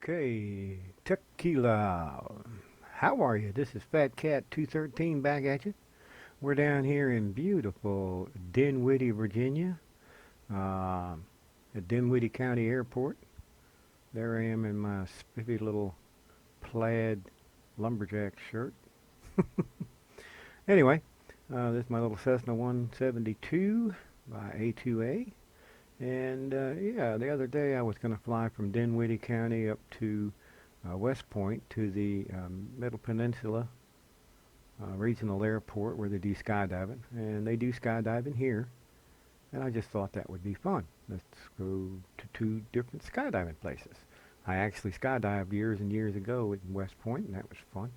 Okay, tequila. How are you? This is Fat Cat 213 back at you. We're down here in beautiful Dinwiddie, Virginia, uh, at Dinwiddie County Airport. There I am in my spiffy little plaid lumberjack shirt. Anyway, this is my little Cessna 172 by A2A. And yeah, the other day I was going to fly from Dinwiddie County up to West Point to the Middle Peninsula Regional Airport where they do skydiving. And they do skydiving here. And I just thought that would be fun. Let's go to two different skydiving places. I actually skydived years and years ago in West Point, and that was fun.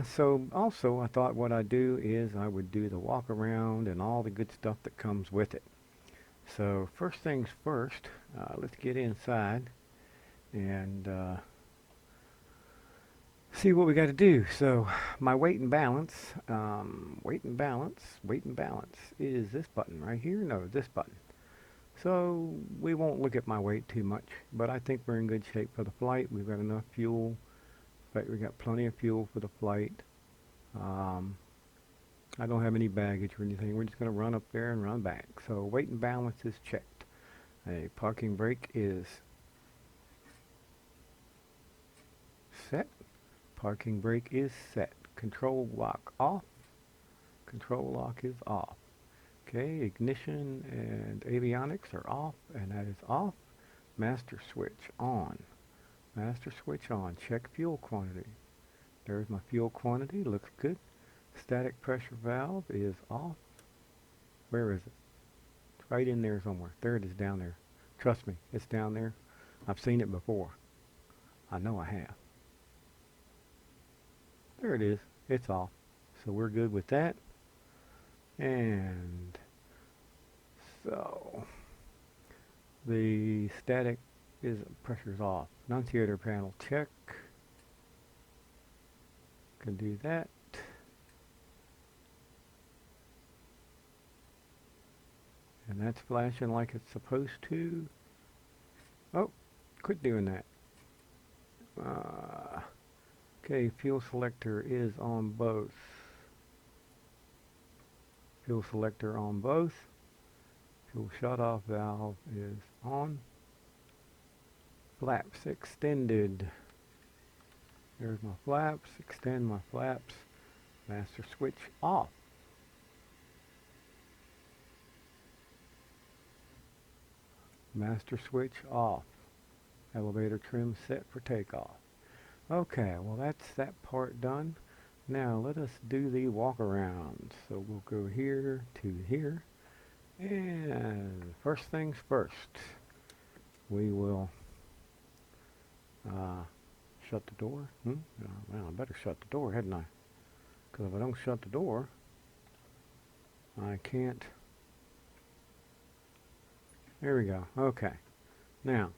So also I thought what I'd do is I would do the walk around and all the good stuff that comes with it. So first things first, let's get inside and see what we got to do. So my weight and balance is this button right here. No, this button. So we won't look at my weight too much, but I think we're in good shape for the flight. We've got enough fuel. In fact, we got plenty of fuel for the flight. Um, I don't have any baggage or anything. We're just going to run up there and run back. So weight and balance is checked. A parking brake is set. Parking brake is set. Control lock off. Control lock is off. Okay, ignition and avionics are off, and that is off. Master switch on. Master switch on. Check fuel quantity. There's my fuel quantity. Looks good. Static pressure valve is off. Where is it? It's right in there somewhere. There it is down there. Trust me, it's down there. I've seen it before. I know I have. There it is. It's off. So we're good with that. And so the static pressure's off. Annunciator panel check. Can do that. And that's flashing like it's supposed to. Oh, quit doing that. Okay, fuel selector is on both. Fuel selector on both. Fuel shut-off valve is on. Flaps extended. There's my flaps. Extend my flaps. Master switch off. Master switch off. Elevator trim set for takeoff. Okay, well that's that part done. Now let us do the walk around. So we'll go here to here. And first things first, we will shut the door. Well, I better shut the door, hadn't I? Because if I don't shut the door, I can't. There we go. Okay. Now,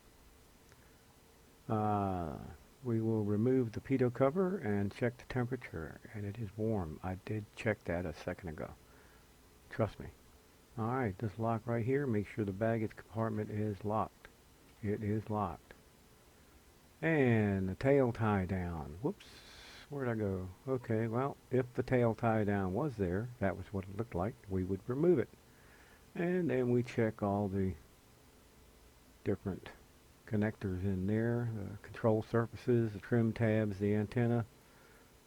we will remove the pitot cover and check the temperature, and it is warm. I did check that a second ago. Trust me. Alright, this lock right here, make sure the baggage compartment is locked. It is locked. And the tail tie down. Whoops, where'd I go? Okay, well, if the tail tie down was there, that was what it looked like, we would remove it. And then we check all the different connectors in there, the control surfaces, the trim tabs, the antenna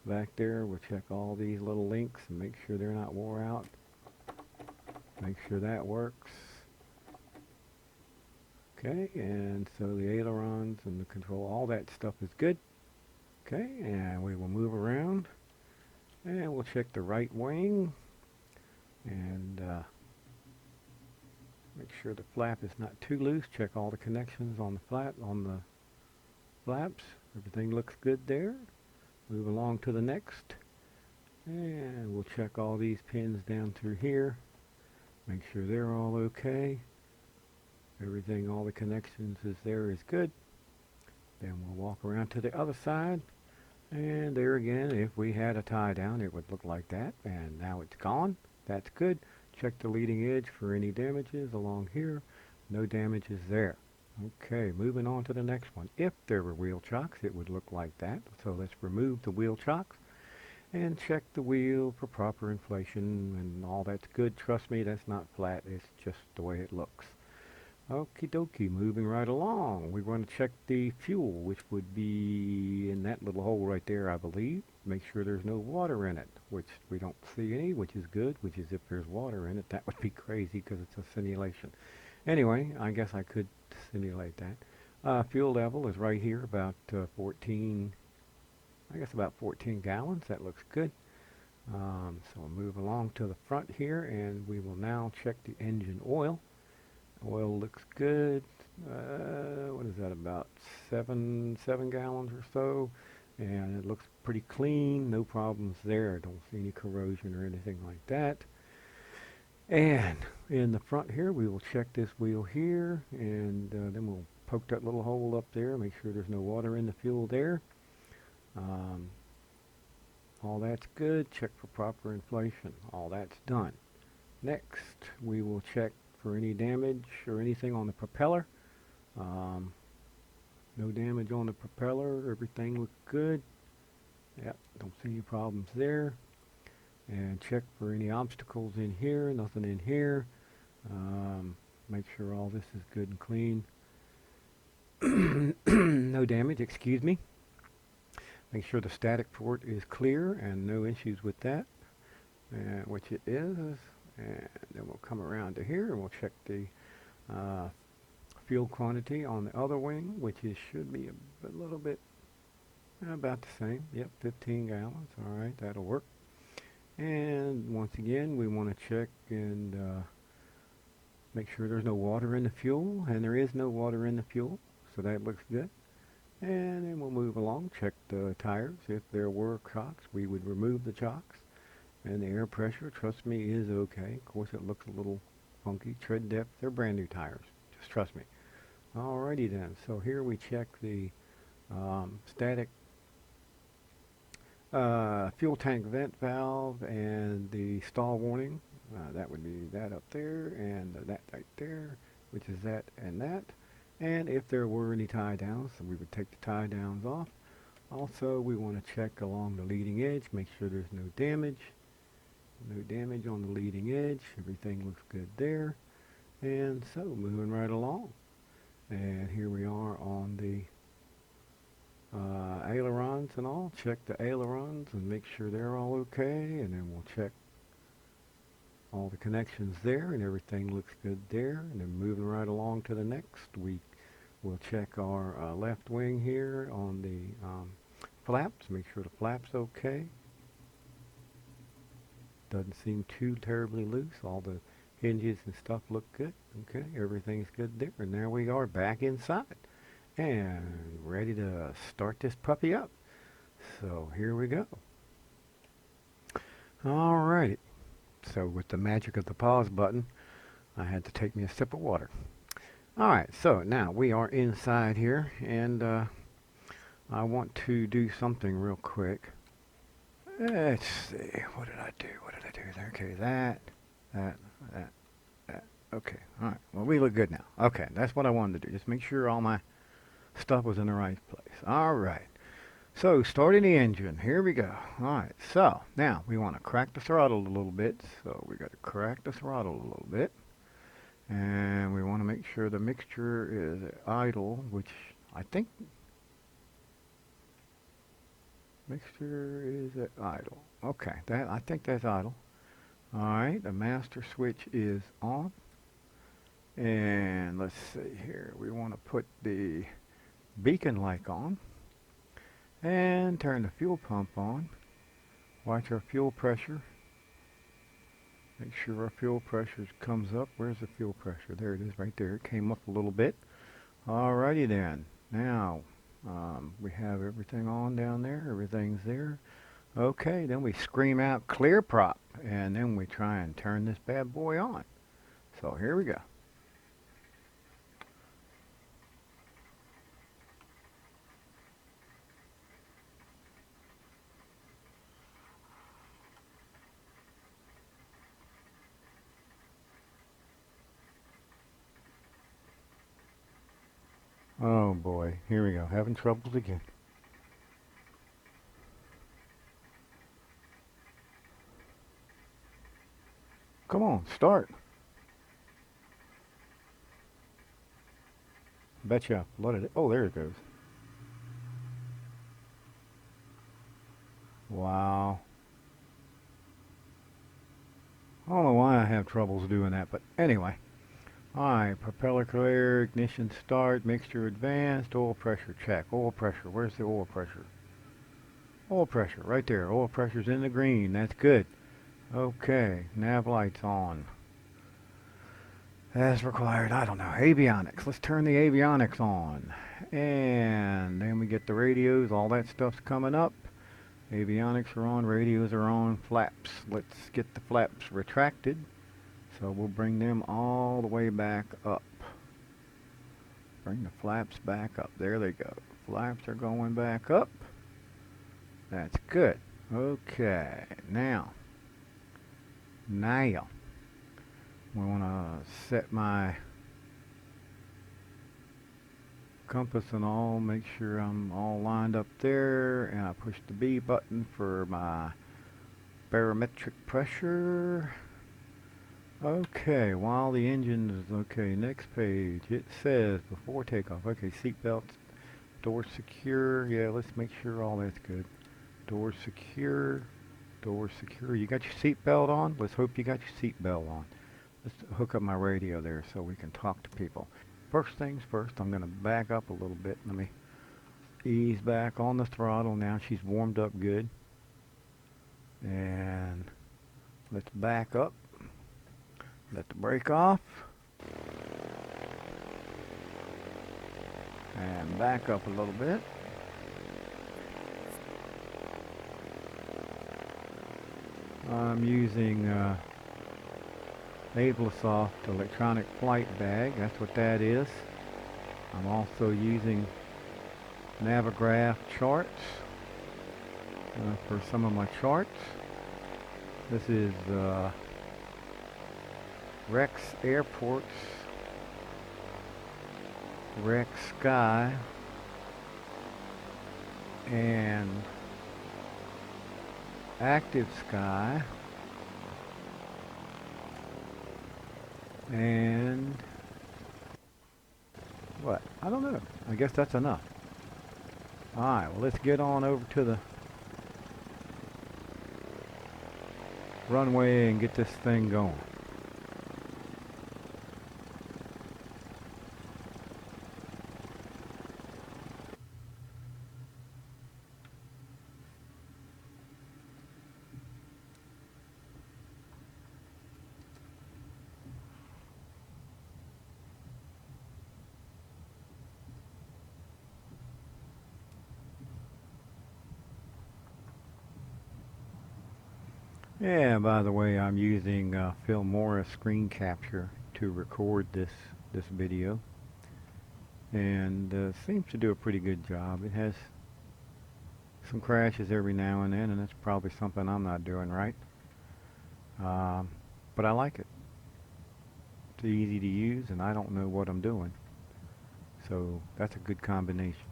back there. We'll check all these little links and make sure they're not wore out. Make sure that works. Okay, and so the ailerons and the control, all that stuff is good. Okay, and we will move around and we'll check the right wing and make sure the flap is not too loose. Check all the connections on the flaps. Everything looks good there. Move along to the next. And we'll check all these pins down through here. Make sure they're all okay. Everything, all the connections is good. Then we'll walk around to the other side. And there again, if we had a tie down, it would look like that. And now it's gone. That's good. Check the leading edge for any damages along here. No damages there. Okay, moving on to the next one. If there were wheel chocks, it would look like that. So let's remove the wheel chocks and check the wheel for proper inflation and all that's good. Trust me, that's not flat. It's just the way it looks. Okie dokie, moving right along. We want to check the fuel, which would be in that little hole right there, I believe. Make sure there's no water in it, which we don't see any, which is good, which is if there's water in it, that would be crazy because it's a simulation. Anyway, I guess I could simulate that. Fuel level is right here, about 14, I guess about 14 gallons. That looks good. So we'll move along to the front here, and we will now check the engine oil. Oil looks good. What is that, about seven gallons or so, and it looks pretty clean. No problems there. I don't see any corrosion or anything like that. And in the front here, we will check this wheel here, and then we'll poke that little hole up there, make sure there's no water in the fuel there. All that's good. Check for proper inflation. All that's done. Next, we will check for any damage or anything on the propeller. No damage on the propeller. Everything looks good. Yep, don't see any problems there. And check for any obstacles in here. Nothing in here. Make sure all this is good and clean. No damage, excuse me. Make sure the static port is clear and no issues with that, which it is. And then we'll come around to here and we'll check the fuel quantity on the other wing, which should be a little bit about the same. Yep, 15 gallons. All right, that'll work. And once again, we want to check and make sure there's no water in the fuel, and there is no water in the fuel, so that looks good. And then we'll move along, check the tires. If there were chocks, we would remove the chocks. And the air pressure, trust me, is okay. Of course, it looks a little funky. Tread depth, they're brand new tires. Just trust me. Alrighty then, so here we check the static fuel tank vent valve and the stall warning. That would be that up there and that right there, which is that and that. And if there were any tie downs, we would take the tie downs off. Also, we want to check along the leading edge, make sure there's no damage. No damage on the leading edge. Everything looks good there. And so, moving right along. And here we are on the ailerons and all. Check the ailerons and make sure they're all okay. And then we'll check all the connections there, and everything looks good there. And then moving right along to the next, we'll check our left wing here on the flaps. Make sure the flap's okay. Doesn't seem too terribly loose. All the hinges and stuff look good. Okay, everything's good there. And there we are back inside and ready to start this puppy up. So here we go. Alrighty. So with the magic of the pause button, I had to take me a sip of water. Alright, so now we are inside here, and I want to do something real quick. Let's see, what did I do? There? Okay, that. Okay, alright, well, we look good now. Okay, that's what I wanted to do, just make sure all my stuff was in the right place. Alright, so starting the engine, here we go. Alright, so now we want to crack the throttle a little bit, so we got to crack the throttle a little bit. And we want to make sure the mixture is idle, which I think mixture is at idle. Okay, I think that's idle. All right, the master switch is on. And let's see here. We want to put the beacon light on and turn the fuel pump on. Watch our fuel pressure. Make sure our fuel pressure comes up. Where's the fuel pressure? There it is right there. It came up a little bit. Alrighty then. Now, we have everything on down there. Everything's there. Okay, then we scream out clear prop. And then we try and turn this bad boy on. So here we go. Oh boy, here we go, having troubles again. Come on, start. Betcha. Let it. Oh, there it goes. Wow. I don't know why I have troubles doing that, but anyway. Alright, propeller clear, ignition start, mixture advanced, oil pressure check. Oil pressure, where's the oil pressure? Oil pressure, right there. Oil pressure's in the green, that's good. Okay, nav lights on. As required, I don't know, avionics. Let's turn the avionics on. And then we get the radios, all that stuff's coming up. Avionics are on, radios are on, flaps. Let's get the flaps retracted. So we'll bring them all the way back up. Bring the flaps back up. There they go. Flaps are going back up. That's good. Okay, now we want to set my compass and all, make sure I'm all lined up there, and I push the B button for my barometric pressure. Okay, while the engine is okay, next page, it says before takeoff, okay, seatbelts, door secure, yeah, let's make sure all that's good. Door secure, door secure. You got your seatbelt on? Let's hope you got your seatbelt on. Let's hook up my radio there so we can talk to people. First things first, I'm going to back up a little bit. Let me ease back on the throttle now. She's warmed up good. And let's back up. Let the brake off. And back up a little bit. I'm using Ablesoft electronic flight bag. That's what that is. I'm also using Navigraph charts for some of my charts. This is Rex Airports, Rex Sky, and Active Sky, and what? I don't know. I guess that's enough. Alright, well, let's get on over to the runway and get this thing going. Yeah, by the way, I'm using Phil Morris screen capture to record this video, and seems to do a pretty good job. It has some crashes every now and then, and that's probably something I'm not doing right. But I like it. It's easy to use, and I don't know what I'm doing, so that's a good combination.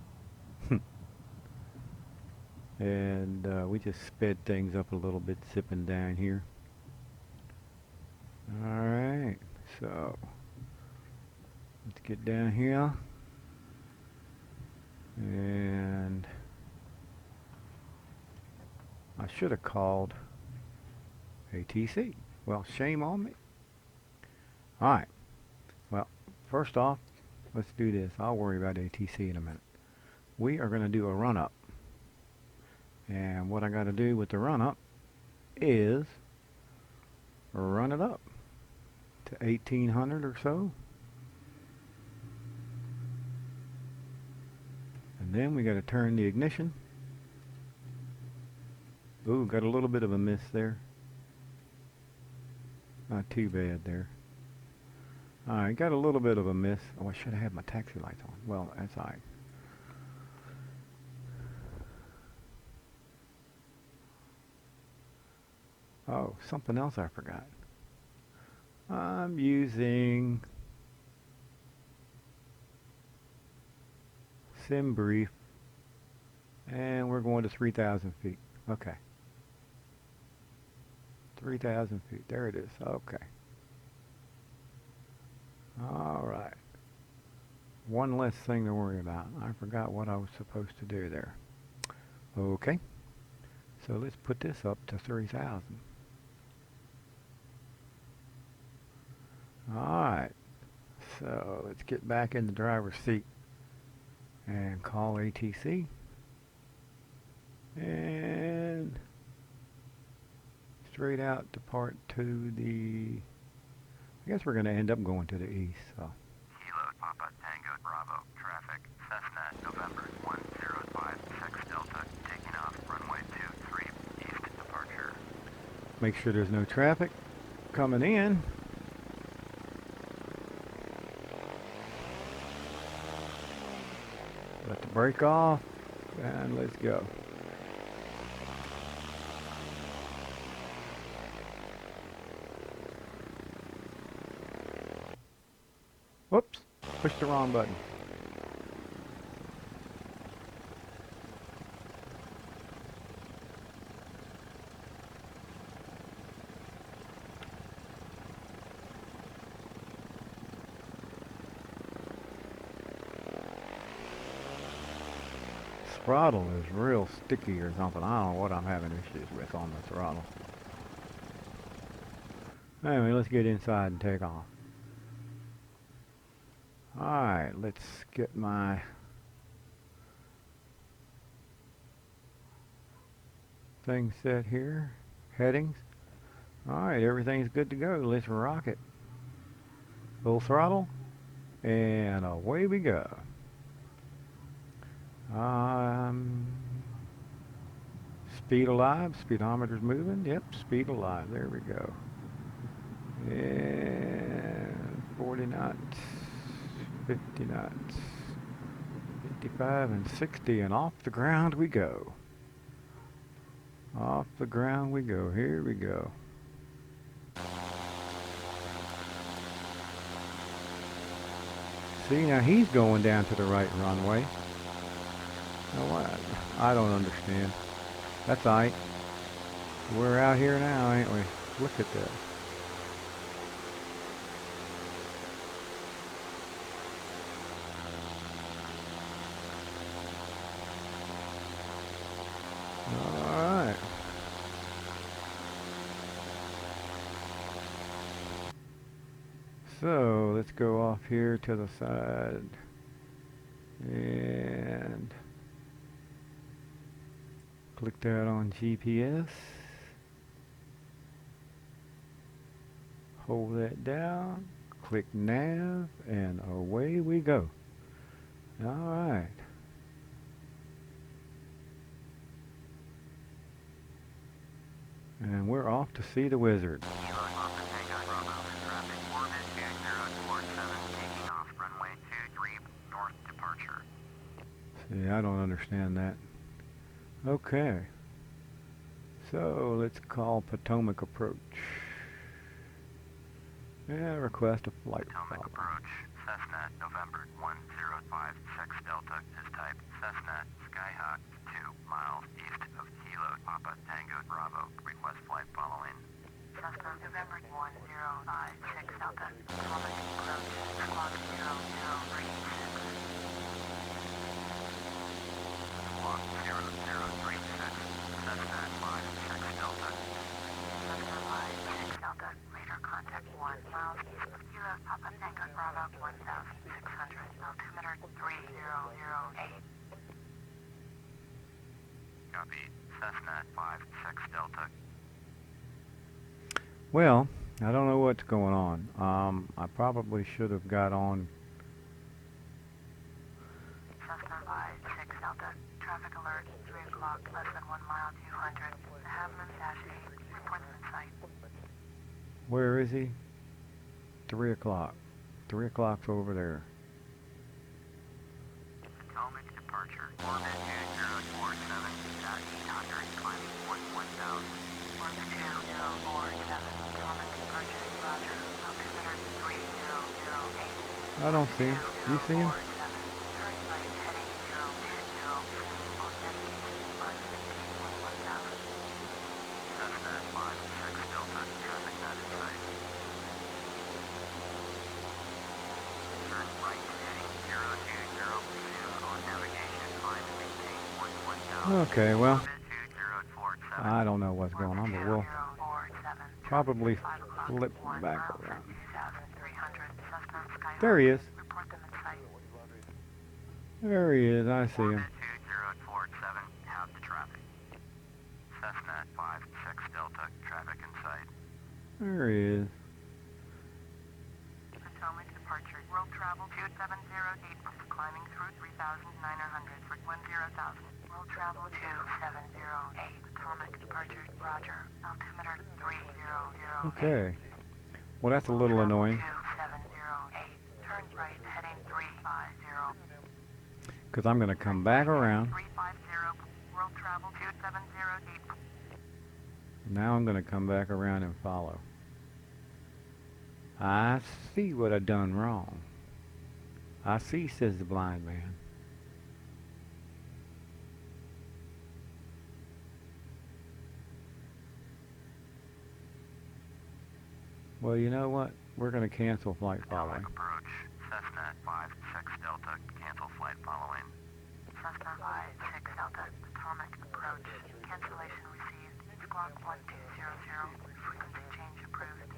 And we just sped things up a little bit, zipping down here. Alright, so let's get down here. And I should have called ATC. Well, shame on me. Alright, well, first off, let's do this. I'll worry about ATC in a minute. We are going to do a run-up. And what I got to do with the run-up is run it up to 1800 or so. And then we got to turn the ignition. Ooh, got a little bit of a miss there. Not too bad there. Alright, got a little bit of a miss. Oh, I should have had my taxi lights on. Well, that's alright. Oh, something else I forgot. I'm using sim brief, and we're going to 3,000 feet. Okay. 3,000 feet. There it is. Okay. All right. One less thing to worry about. I forgot what I was supposed to do there. Okay. So let's put this up to 3,000. All right. So let's get back in the driver's seat and call ATC. And straight out depart to the, I guess we're going to end up going to the east. So. Kilo Papa Tango Bravo traffic Cessna November 1056 Delta taking off runway 23 east departure. Make sure there's no traffic coming in. Let the brake off and let's go. Whoops, pushed the wrong button. Throttle is real sticky or something. I don't know what I'm having issues with on the throttle. Anyway, let's get inside and take off. Alright, let's get my thing set here. Headings. Alright, everything's good to go. Let's rock it. Full throttle. And away we go. Speed alive. Speedometer's moving. Yep, speed alive. There we go. And 40 knots. 50 knots. 55 and 60. And off the ground we go. Off the ground we go. Here we go. See, now he's going down to the right runway. Now what? I don't understand. That's aight. We're out here now, ain't we? Look at that. Alright. So let's go off here to the side and click that on GPS. Hold that down, click nav, and away we go. Alright. And we're off to see the wizard. See, I don't understand that. Okay. So let's call Potomac Approach. Yeah, request a flight. Potomac Approach, Cessna November 1056 Delta is type Cessna Skyhawk 2 miles east of Kilo Papa Tango Bravo. Request flight following. Cessna November 1056 Delta, Potomac Approach, squawk 0036. Squawk 0036, Cessna 56 Delta. Cessna 56 Delta, radar contact 1 miles east of Kilo Papa Tango Bravo 1600, altimeter 3008. Copy, Cessna 56 Delta. Well, I don't know what's going on. I probably should have got on. Cessna 56 Delta, traffic alert, 3 o'clock, less than 1 mile, 200, the Havilland-8, reports in sight. Where is he? 3 o'clock. 3 o'clock's over there. Potomac departure, orbit 2047, 800, climbing 1000, orbit 2047, Potomac departure, roger, altimeter 3008. I don't see him. You see him? Okay, well, Orbit 2047. I don't know what's going on, but we'll 2047. probably 5 o'clock, flip 1 back mile, around. 2,300. Suspect Skyhawk. There he is. Report them in sight. There he is. I see him. Orbit 2047. Have the traffic. Cessna 56 Delta. Traffic in sight. There he is. Potomac departure. World travel 2708. Climbing through 3,900 for 10,000. World travel 2708. Potomac departure. Roger. Altimeter 300. Okay. Well, that's a little annoying. 2708. Turn right heading 350. Because I'm going to come back around. 350. World travel 2708. Now I'm going to come back around and follow. I see what I done wrong. I see, says the blind man. Well, you know what? We're going to cancel flight following. Approach. Cessna 56 Delta. Cancel flight following. Cessna 56 Delta. Potomac approach. Cancellation received. Squawk 1200. Frequency change approved.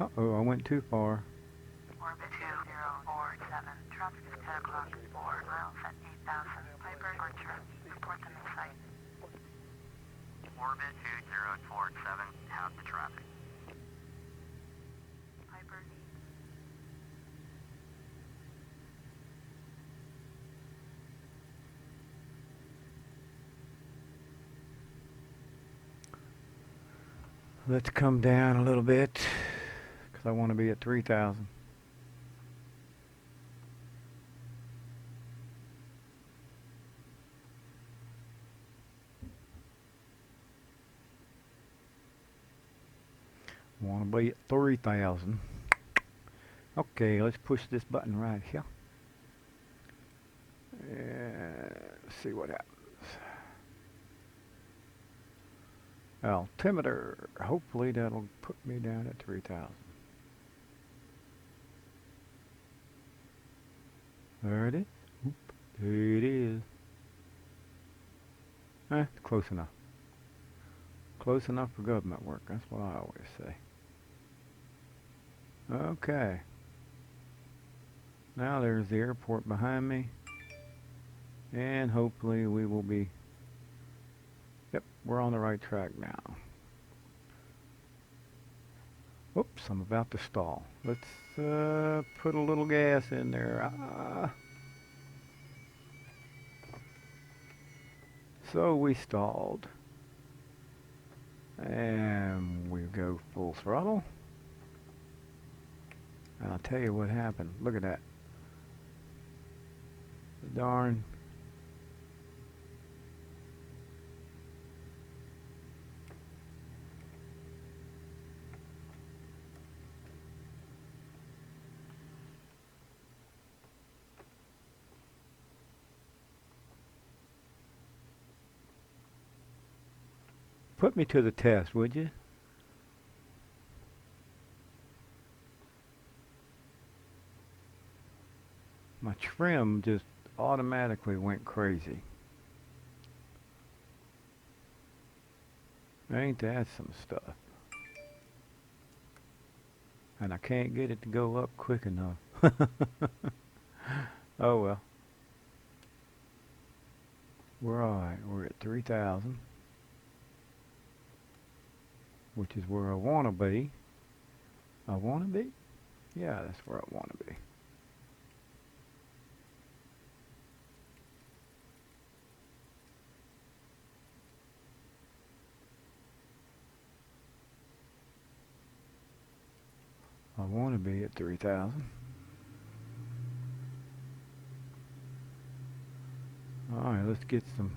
Uh-oh, I went too far. Orbit 2047. Traffic is 10 o'clock. 4 miles at 8,000. Piper Archer. Report them in sight. Orbit 2047. Have the traffic. Piper. Let's come down a little bit. Because I want to be at 3,000. Want to be at 3,000. Okay, let's push this button right here. Let's see what happens. Altimeter. Hopefully that'll put me down at 3,000. There it is. Oop, there it is. Close enough. Close enough for government work. That's what I always say. Okay. Now there's the airport behind me. And hopefully we will be... Yep, we're on the right track now. Whoops, I'm about to stall. Let's put a little gas in there. So we stalled. And we go full throttle. And I'll tell you what happened. Look at that. Darn. Put me to the test, would you? My trim just automatically went crazy. Ain't that some stuff? And I can't get it to go up quick enough. Oh well. We're alright. We're at 3,000. Which is where I want to be. I want to be? Yeah, that's where I want to be. I want to be at 3,000. Alright, let's get some...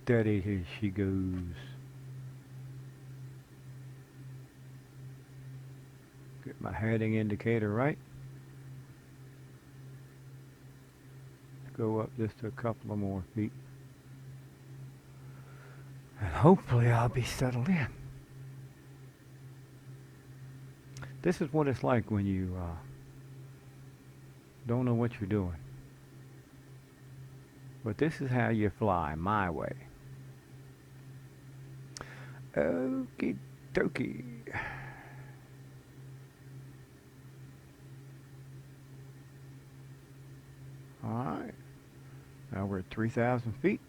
steady as she goes. Get my heading indicator right. Go up just a couple of more feet. And hopefully I'll be settled in. This is what it's like when you don't know what you're doing. But this is how you fly, my way. Okie dokie. Alright. Now we're at 3,000 feet.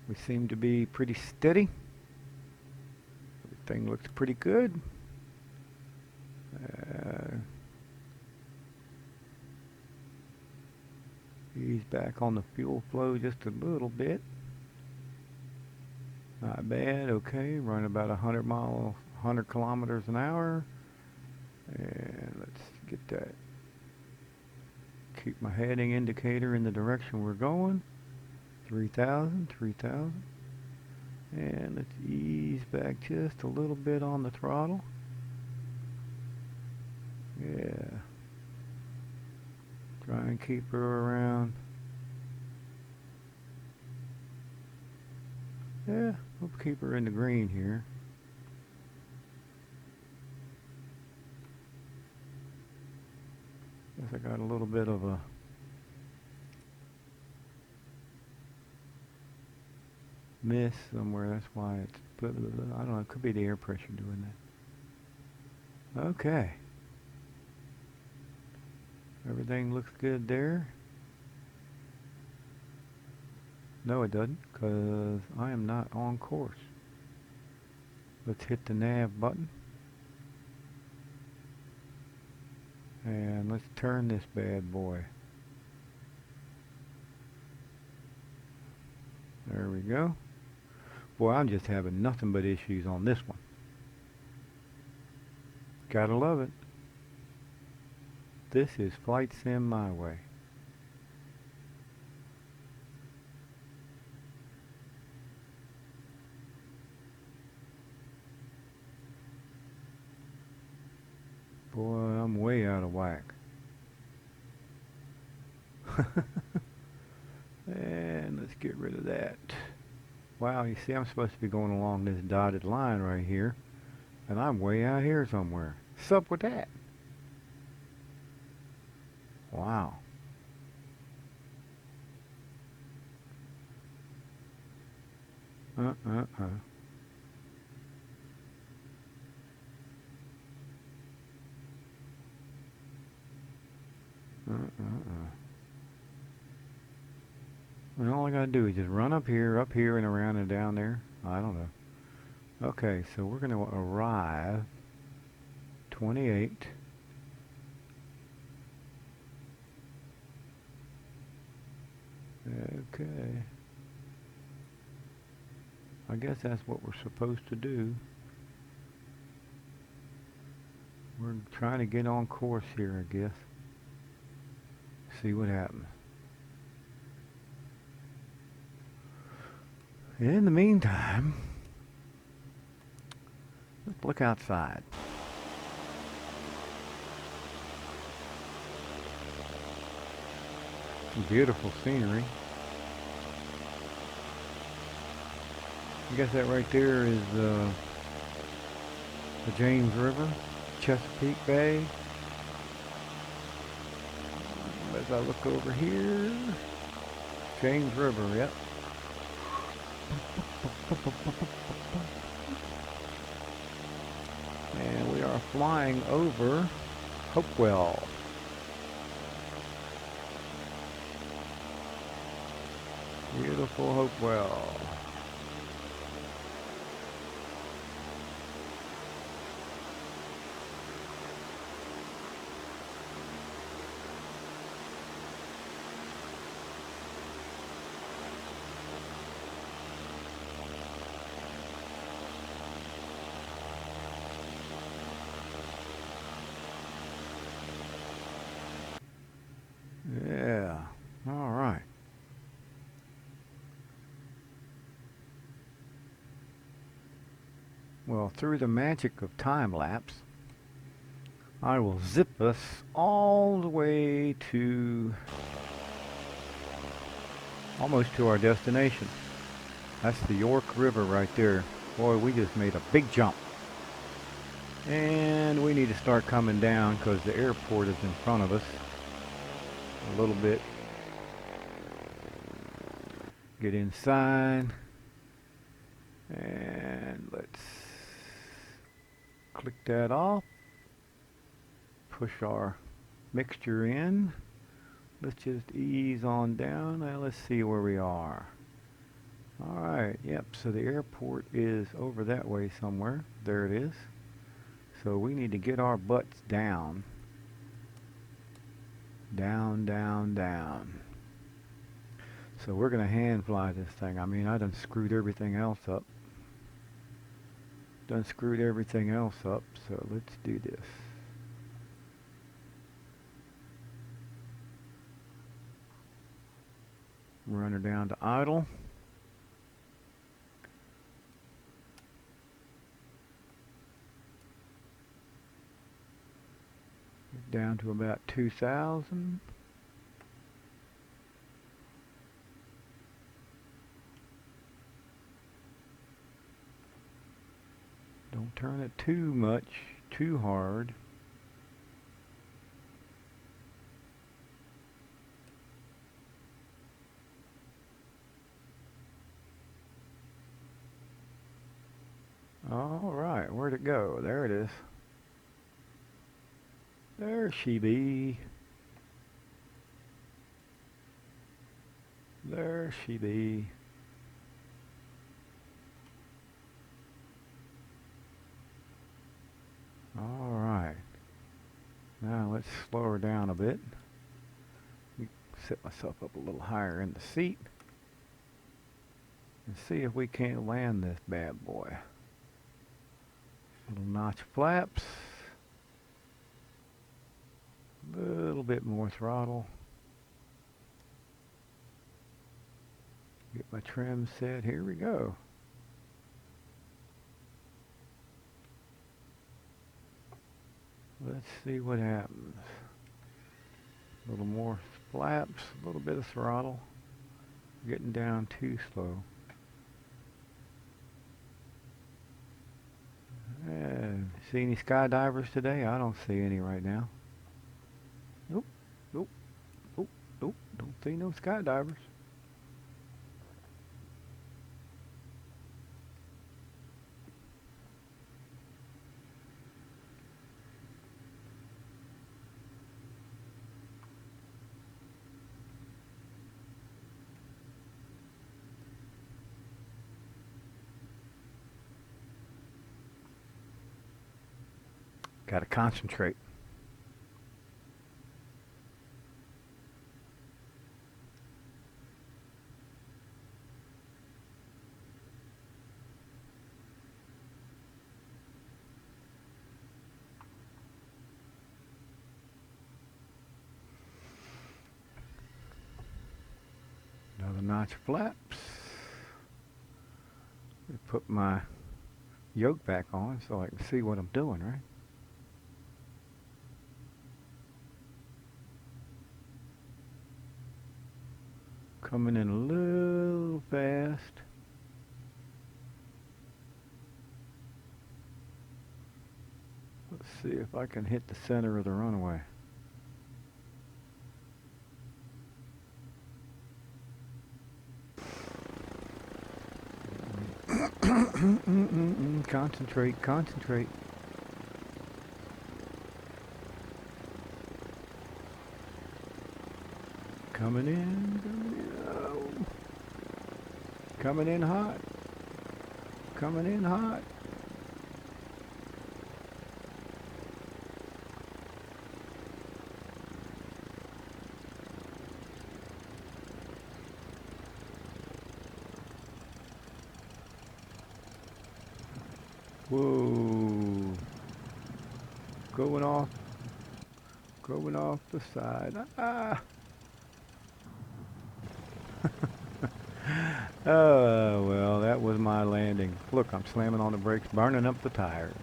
We seem to be pretty steady. Everything looks pretty good. Ease back on the fuel flow just a little bit. Not bad. Okay, run about 100 kilometers an hour. And let's get that. Keep my heading indicator in the direction we're going. 3,000, 3,000. And let's ease back just a little bit on the throttle. Yeah. Try and keep her around. Yeah, we'll keep her in the green here. Guess I got a little bit of a miss somewhere. That's why it's blah, blah, blah. I don't know. It could be the air pressure doing that. Okay. Everything looks good there. No, it doesn't, because I am not on course. Let's hit the nav button. And let's turn this bad boy. There we go. Boy, I'm just having nothing but issues on this one. Gotta love it. This is Flightsim my way. Boy, I'm way out of whack. And let's get rid of that. Wow, you see, I'm supposed to be going along this dotted line right here, and I'm way out here somewhere. What's up with that? Wow. And all I gotta do is just run up here, and around and down there. I don't know. Okay, so we're gonna arrive 28. Okay. I guess that's what we're supposed to do. We're trying to get on course here, I guess. See what happens. In the meantime, let's look outside. Some beautiful scenery. I guess that right there is the James River, Chesapeake Bay. As I look over here, James River, yep. And we are flying over Hopewell. Beautiful Hopewell. Yeah, all right. Well, through the magic of time lapse, I will zip us all the way to almost to our destination. That's the York River right there. Boy, we just made a big jump. And we need to start coming down because the airport is in front of us a little bit. Get inside. And let's click that off. Push our mixture in. Let's just ease on down. Now let's see where we are. Alright, yep, so the airport is over that way somewhere. There it is. So we need to get our butts down. Down, down, down. So we're going to hand fly this thing. I mean, I done screwed everything else up. So let's do this. Run her down to idle. Down to about 2,000. Don't turn it too much, too hard. All right, where'd it go? There it is. There she be. There she be. All right. Now let's slow her down a bit. Set myself up a little higher in the seat. And see if we can't land this bad boy. Little notch flaps. A little bit more throttle. Get my trim set. Here we go. Let's see what happens. A little more flaps, a little bit of throttle. Getting down too slow. See any skydivers today? I don't see any right now. Nope, nope, nope, nope. Don't see no skydivers. Gotta concentrate. Another notch flaps. Put my yoke back on so I can see what I'm doing, right? Coming in a little fast. Let's see if I can hit the center of the runway. Concentrate, concentrate. Coming in, coming in. Oh. Coming in hot. Coming in hot. Whoa. Going off the side. Ah. Oh, well. Well, that was my landing. Look, I'm slamming on the brakes, burning up the tires.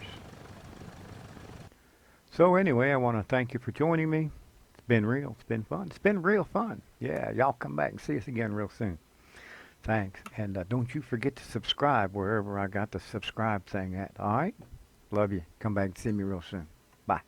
So anyway, I want to thank you for joining me. It's been real. It's been fun. It's been real fun. Yeah, y'all come back and see us again real soon. Thanks. And don't you forget to subscribe wherever I got the subscribe thing at. All right? Love you. Come back and see me real soon. Bye.